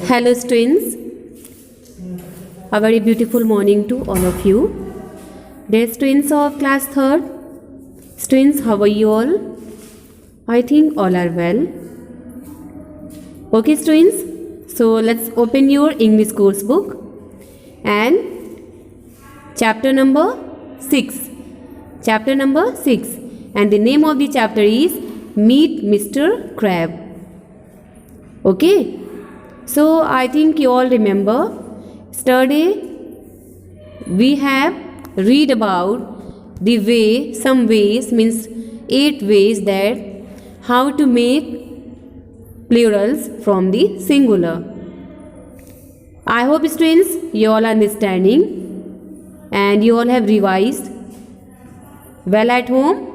Hello students, a very beautiful morning to all of you. Dear students of class 3rd, students, how are you all? I think all are well. Okay students, so let's open your English course book and chapter number 6. Chapter number 6, and the name of the chapter is Meet Mr. Crab. Okay. So I think you all remember yesterday we have read about the way, some ways, means 8 ways that how to make plurals from the singular. I hope students you all are understanding and you all have revised well at home.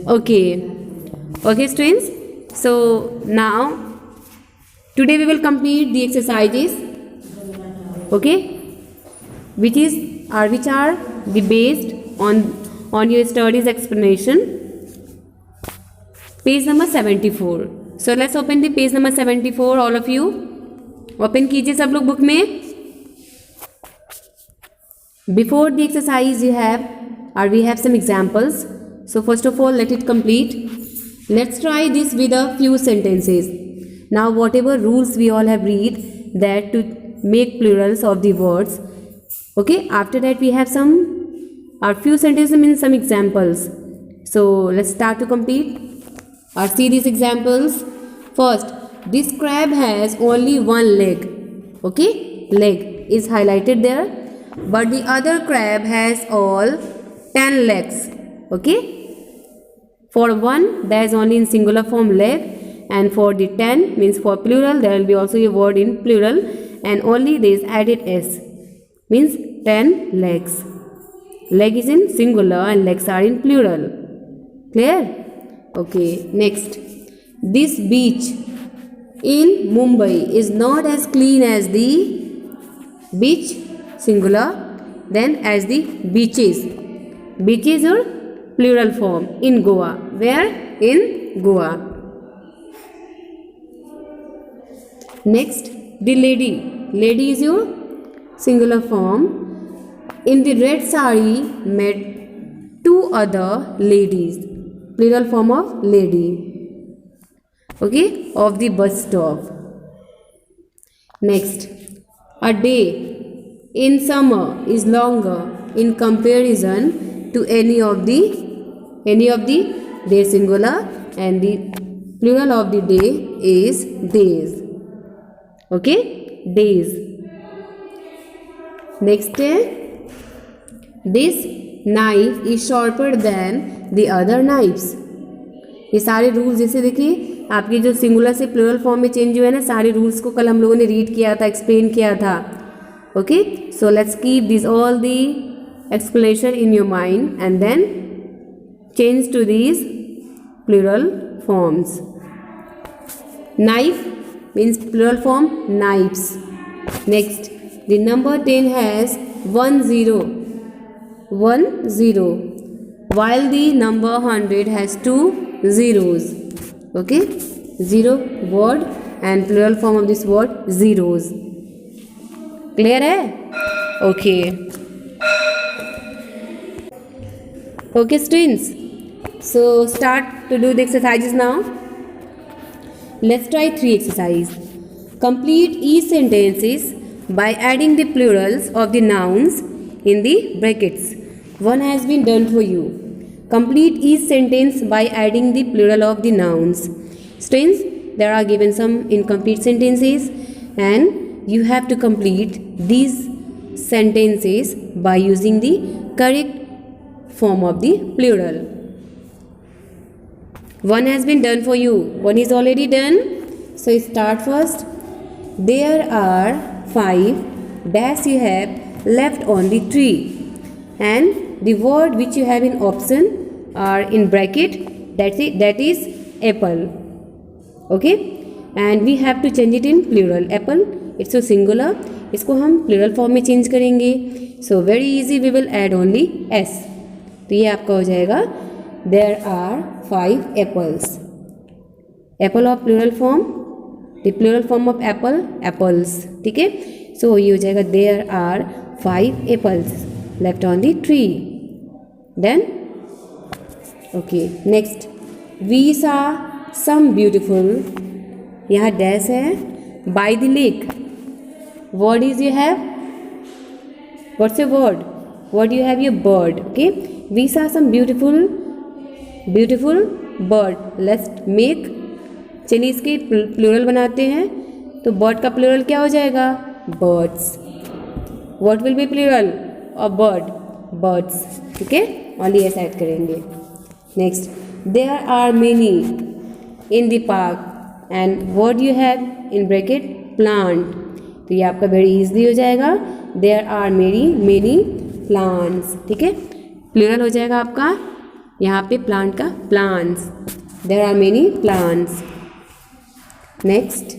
Okay students, so now today we will complete the exercises, okay, which are the based on your studies explanation. Page number 74. So let's open the page number 74. All of you open कीजिए सब लोग book में. Before the exercise we have some examples. So first of all, let it complete. Let's try this with a few sentences. Now whatever rules we all have read, that to make plurals of the words, okay, after that we have our few sentences means some examples. So let's start to complete or see these examples. First, this crab has only one leg, okay, leg is highlighted there, but the other crab has all 10 legs, okay. For one, there is only in singular form leg, and for the 10 means for plural there will be also a word in plural, and only there is added s, means 10 legs. Leg is in singular and legs are in plural. Clear? Okay, next. This beach in Mumbai is not as clean as the beach singular than as the beaches. Beaches are plural form in Goa. Where? In Goa. Next, the lady. Lady is your singular form. In the red sari met 2 other ladies. Plural form of lady. Okay, of the bus stop. Next, a day in summer is longer in comparison to any of the day singular, and the plural of the day is days. Okay, days. Next, this knife is sharper than the other knives. ये सारे rules जैसे देखिए आपके जो singular से plural form में change हुए हैं ना, सारे रूल्स को कल हम लोगों ने रीड किया था, एक्सप्लेन किया था. Okay, so let's keep this all the explanation in your mind and then change to these plural forms. Knife means plural form knives. Next, the number 10 has 1 0, while the number 100 has 2 zeros. Okay, 0 word and plural form of this word zeros. Clear hai? Okay. Okay students, so start to do the exercises now. Let's try 3 exercises. Complete each sentences by adding the plurals of the nouns in the brackets. One has been done for you. Complete each sentence by adding the plural of the nouns. Students, there are given some incomplete sentences and you have to complete these sentences by using the correct form of the plural. One has been done for you. One is already done. So start first. There are 5 dash you have left on the tree, and the word which you have in option are in bracket. That is apple. Okay, and we have to change it in plural. Apple, it's a singular. इसको हम plural form में change करेंगे. So very easy. We will add only s. तो ये आपका हो जाएगा there are 5 apples. Apple of plural form, the plural form of apple, apples, ठीक है। सो ये हो जाएगा there are 5 apples left on the tree. Then okay next, we saw some beautiful, यहाँ डैश है, by the lake, what is you have, what's your word, what you have your bird, okay, we saw some beautiful bird, let's make, चलिए इसके plural बनाते हैं, तो bird का plural क्या हो जाएगा, birds, what will be plural of bird, birds, ठीक है, ओनली ऐसा ऐड करेंगे। Next, there are many in the park and what you have in bracket plant, तो ये आपका वेरी इजली हो जाएगा, देयर आर मेनी प्लांट्स, ठीक है, प्लूरल हो जाएगा आपका यहाँ पे प्लांट का plants, there are many plants. Next,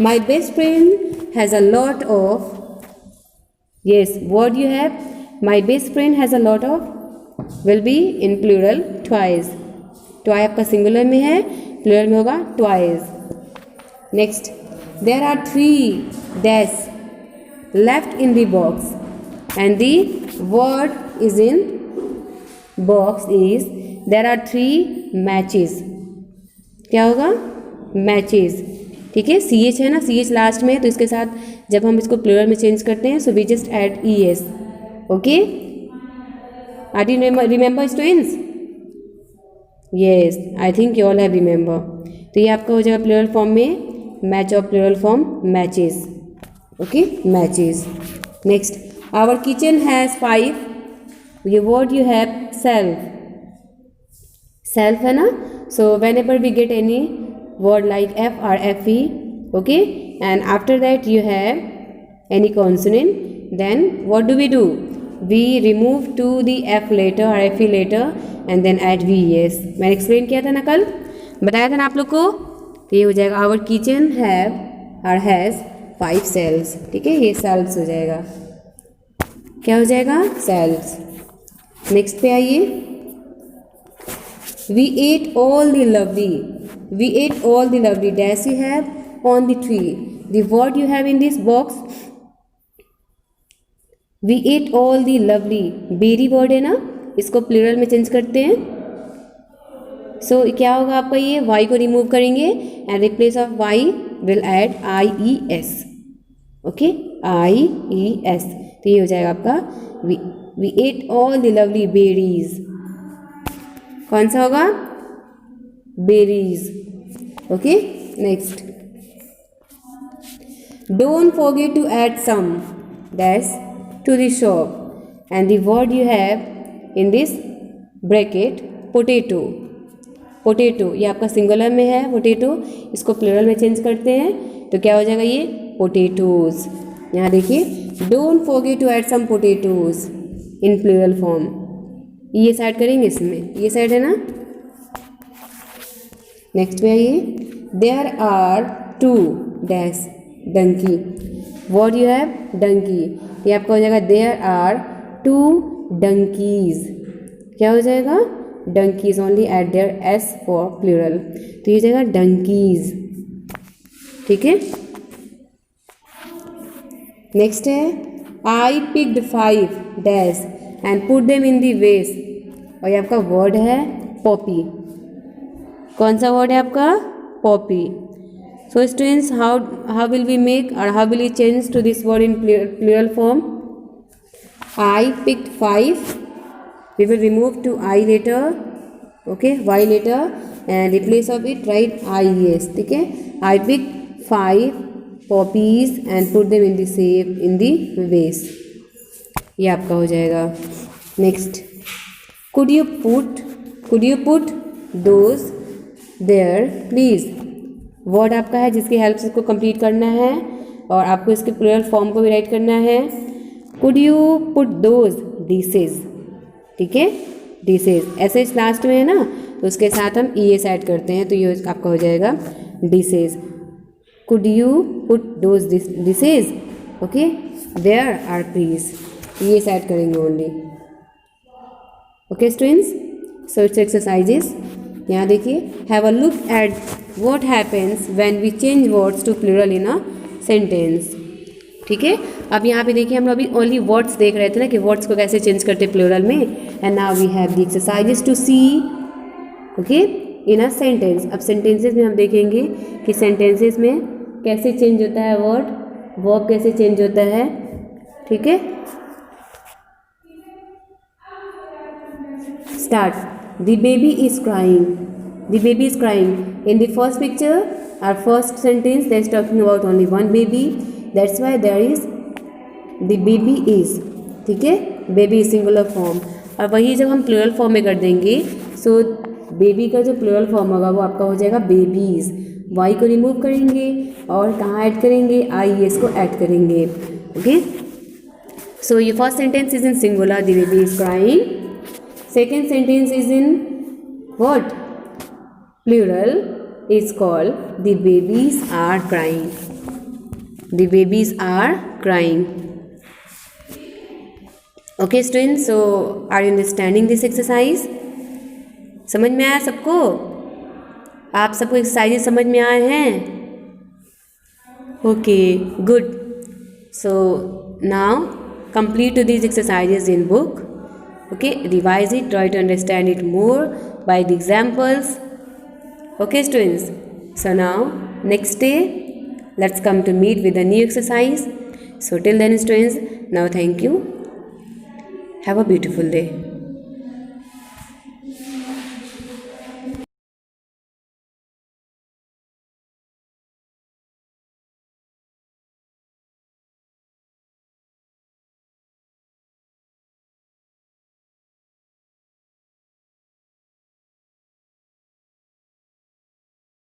my best friend has a lot of, yes what you have, my best friend has a lot of will be in plural twice, ट्वाई आपका singular में है, plural में होगा twice. Next, there are 3 dash left in the box and the word is in box is there are 3 matches, क्या होगा, matches, ठीक है, ch है ना, ch लास्ट में है, तो इसके साथ जब हम इसको प्लूरल में चेंज करते हैं, so we just add es, okay, are you remember students, yes I think you all have remember, तो ये आपका हो जाएगा प्लूरल फॉर्म में match of plural form matches, okay matches. Next, our kitchen has 5, ये word you have self, self है ना, so whenever we get any word like F और F E, okay, and after that you have any consonant, then what do, we remove to the F letter और F E letter and then add V S, मैंने explain किया था ना, कल बताया था ना आप लोग को, तो ये हो जाएगा आवर किचन हैव और हैज़ 5 सेल्स, ठीक है, ये सेल्स हो जाएगा, क्या हो जाएगा, सेल्स। नेक्स्ट पे आइए, we ate all the lovely, we ate all the lovely dash you have on the tree, the word you have in this box, we ate all the lovely, berry word है ना, इसको plural में change करते हैं, सो क्या होगा आपका, ये y को रिमूव करेंगे and replace of y will add IES, okay IES, तो ये हो जाएगा आपका we ate all the lovely berries, कौन सा होगा, berries, okay. Next, don't forget to add some dash to the shop and the word you have in this bracket potato, potato ये आपका सिंगुलर में है पोटैटो, इसको प्लूरल में change करते हैं तो क्या हो जाएगा, ये पोटैटोज, यहाँ देखिए, don't forget to add some potatoes in plural form, ये साइड करेंगे इसमें, ये साइड है ना। नेक्स्ट पे आइए, there are 2 dash donkey, what you have, donkey, ये आपका हो जाएगा देयर आर 2 डंकीज, क्या हो जाएगा, donkeys, only at there S for plural, तो ये जाएगा डंकीज, ठीक है। नेक्स्ट है, I picked 5 dash and put them in the ways, और ये आपका वर्ड है पॉपी, कौन सा वर्ड है आपका, poppy. So students, how will we make और how will we change to this word in plural form, I picked 5, we will remove to I later, okay, Y later, and replace of it write IES, ठीक है, I picked 5 poppies and put them in the safe in the vase, ये आपका हो जाएगा। Next, could you put those there please, word आपका है जिसकी help से इसको कंप्लीट करना है और आपको इसके प्लूरल फॉर्म को भी राइट करना है। could you put those dishes, ठीक है, डिशेज ऐसे लास्ट में है ना, तो उसके साथ हम ES ऐड करते हैं, तो ये आपका हो जाएगा dishes, could you put those dishes, okay, there are please, ES add करेंगे only, okay students. So it's exercises, यहाँ देखिए, have a look at what happens when we change words to plural in a sentence. ठीक है, अब यहाँ पे देखिए हम अभी ओनली वर्ड्स देख रहे थे ना कि वर्ड्स को कैसे चेंज करते प्लूरल में। And now we have the exercises to see okay in a sentence. अब सेंटेंसेस में हम देखेंगे कि सेंटेंसेस में कैसे चेंज होता है वर्ड, वर्ब कैसे चेंज होता है। ठीक है, start. The baby is crying, the baby is crying. In the first picture our first sentence that is talking about only one baby, that's why there is the baby is. ठीक है, baby is singular form. और वही जब हम plural form में कर देंगे so baby का जो प्लूरल फॉर्म होगा वो आपका हो जाएगा बेबीज। वाई को रिमूव करेंगे और कहाँ ऐड करेंगे, IES को ऐड करेंगे। ओके, सो ये first sentence is in singular, the baby is crying. Second sentence is in what, plural, is called the babies are crying, the babies are crying. Okay students, so are you understanding this exercise? समझ में आया सबको? आप सबको exercises समझ में आए हैं? Okay good. So now complete these exercises in book. Okay, revise it, try to understand it more by the examples. Okay students, so now next day let's come to meet with a new exercise. So till then students, now thank you, have a beautiful day.